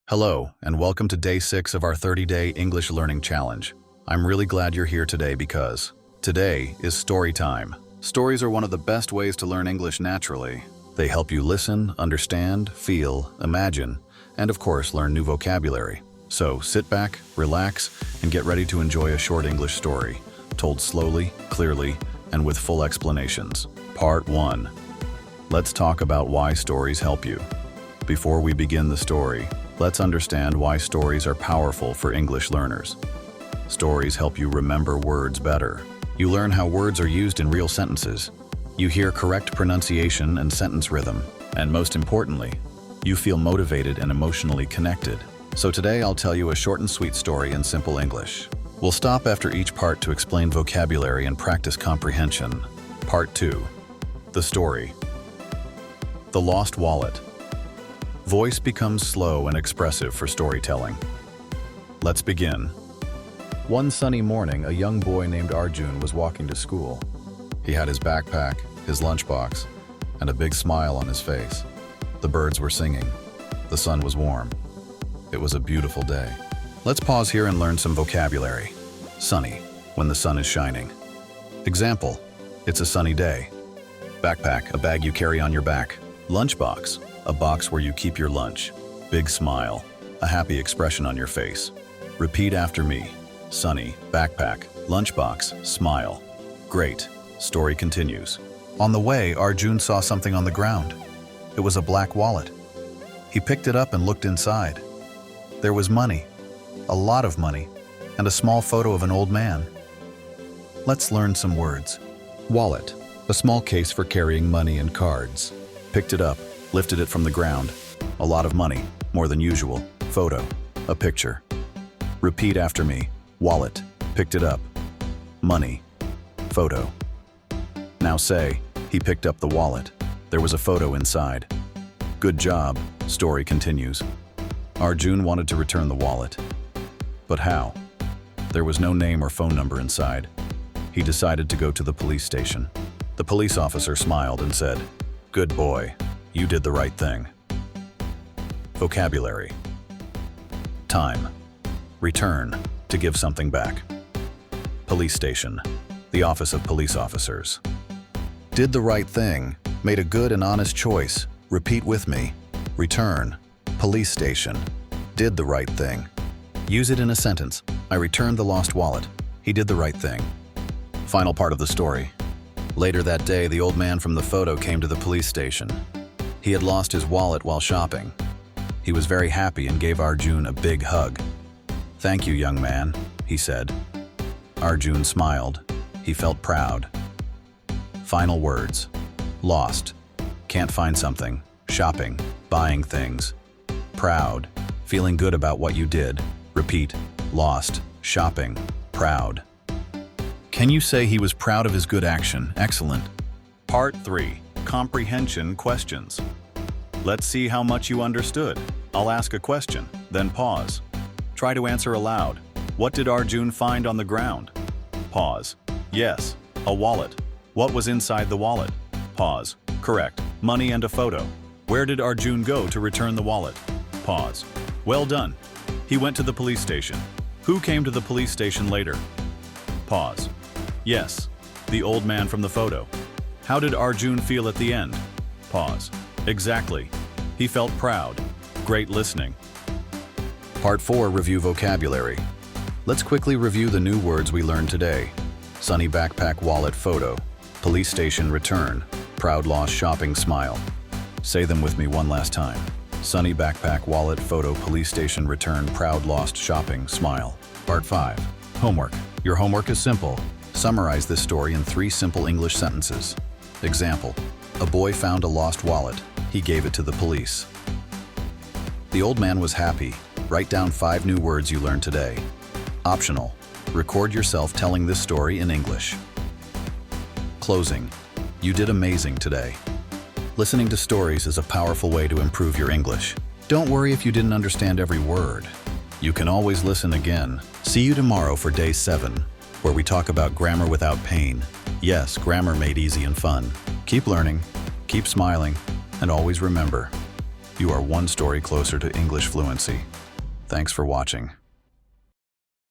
Hello, and welcome to Day 6 of our 30-day English Learning Challenge. I'm really glad you're here today because today is story time. Stories are one of the best ways to learn English naturally. They help you listen, understand, feel, imagine, and of course learn new vocabulary. So sit back, relax, and get ready to enjoy a short English story, told slowly, clearly, and with full explanations. Part 1. Let's talk about why stories help you. Before we begin the story, let's understand why stories are powerful for English learners. Stories help you remember words better. You learn how words are used in real sentences. You hear correct pronunciation and sentence rhythm. And most importantly, you feel motivated and emotionally connected. So today I'll tell you a short and sweet story in simple English. We'll stop after each part to explain vocabulary and practice comprehension. Part 2. The story. The Lost Wallet. Voice becomes slow and expressive for storytelling. Let's begin. One sunny morning, a young boy named Arjun was walking to school. He had his backpack, his lunchbox, and a big smile on his face. The birds were singing. The sun was warm. It was a beautiful day. Let's pause here and learn some vocabulary. Sunny, when the sun is shining. Example, it's a sunny day. Backpack, a bag you carry on your back. Lunchbox, a box where you keep your lunch. Big smile, a happy expression on your face. Repeat after me. Sunny, backpack, lunchbox, smile. Great. Story continues. On the way, Arjun saw something on the ground. It was a black wallet. He picked it up and looked inside. There was money, a lot of money, and a small photo of an old man. Let's learn some words. Wallet, a small case for carrying money and cards. Picked it up, lifted it from the ground. A lot of money, more than usual. Photo, a picture. Repeat after me. Wallet, picked it up. Money, photo. Now say, he picked up the wallet. There was a photo inside. Good job. Story continues. Arjun wanted to return the wallet. But how? There was no name or phone number inside. He decided to go to the police station. The police officer smiled and said, "Good boy. You did the right thing." Vocabulary. Time. Return, to give something back. Police station, the office of police officers. Did the right thing, made a good and honest choice. Repeat with me. Return, police station. Did the right thing. Use it in a sentence. I returned the lost wallet. He did the right thing. Final part of the story. Later that day, the old man from the photo came to the police station. He had lost his wallet while shopping. He was very happy and gave Arjun a big hug. "Thank you, young man," he said. Arjun smiled. He felt proud. Final words. Lost. Can't find something. Shopping. Buying things. Proud. Feeling good about what you did. Repeat. Lost. Shopping. Proud. Can you say he was proud of his good action? Excellent. Part 3. Comprehension questions. Let's see how much you understood. I'll ask a question, then pause. Try to answer aloud. What did Arjun find on the ground? Pause. Yes, a wallet. What was inside the wallet? Pause. Correct. Money and a photo. Where did Arjun go to return the wallet? Pause. Well done. He went to the police station. Who came to the police station later? Pause. Yes, the old man from the photo. How did Arjun feel at the end? Pause. Exactly. He felt proud. Great listening. Part 4. Review vocabulary. Let's quickly review the new words we learned today. Sunny backpack wallet photo. Police station return. Proud lost shopping smile. Say them with me one last time. Sunny backpack wallet photo police station return proud lost shopping smile. Part 5. Homework. Your homework is simple. Summarize this story in 3 simple English sentences. Example. A boy found a lost wallet. He gave it to the police. The old man was happy. Write down 5 new words you learned today. Optional. Record yourself telling this story in English. Closing. You did amazing today. Listening to stories is a powerful way to improve your English. Don't worry if you didn't understand every word. You can always listen again. See you tomorrow for Day 7, where we talk about grammar without pain. Yes, grammar made easy and fun. Keep learning, keep smiling, and always remember, You are one story closer to English fluency. Thanks for watching.